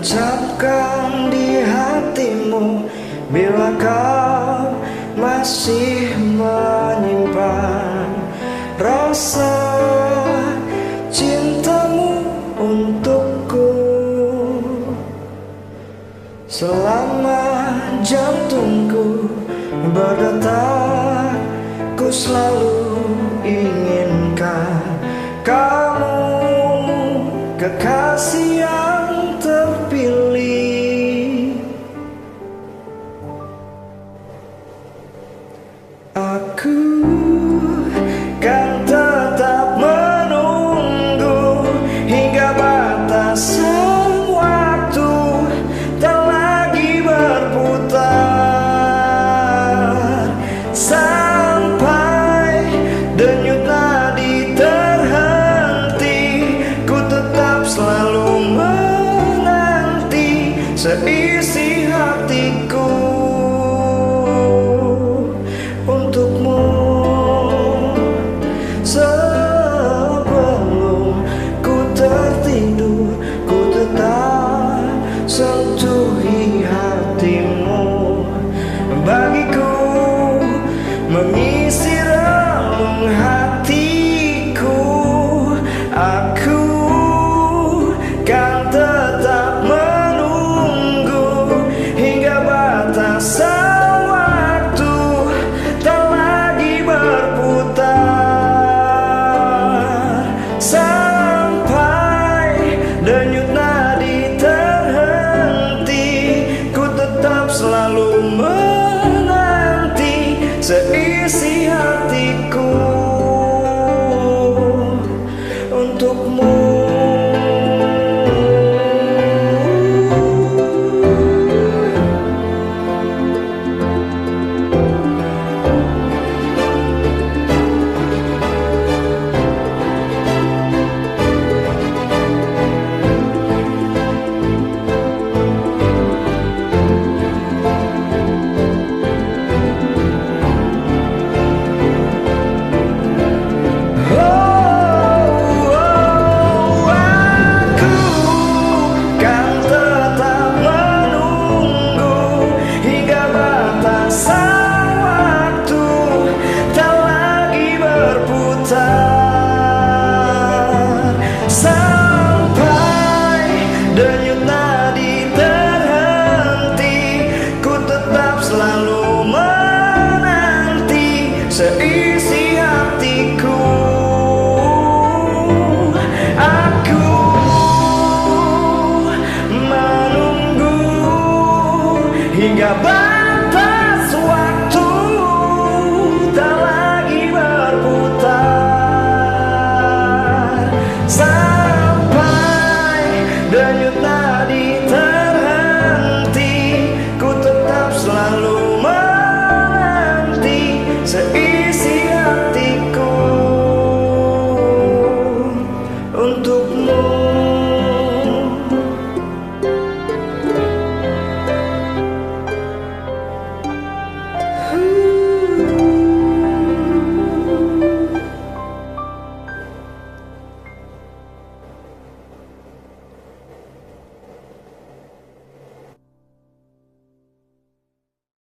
ucapkan di hatimu bila kau masih menyimpan rasa cintamu untukku. Selama jantungku berdetak, ku selalu inginkan kamu, kekasih yang terpilih. Aku kan tetap menunggu hingga batasan waktu tak lagi berputar, sampai denyut nadi terhenti. Ku tetap selalu menanti seisi hatiku untukmu. Sebelum ku tertidur, ku tetap sentuhi hatimu. Bagiku mengisi relung hatiku, aku kan tetap menunggu hingga batasan waktu tak lagi berputar, sampai denyut nadi terhenti. Ku tetap selalu menanti seisi hatiku untukmu. Waktu tak lagi berputar,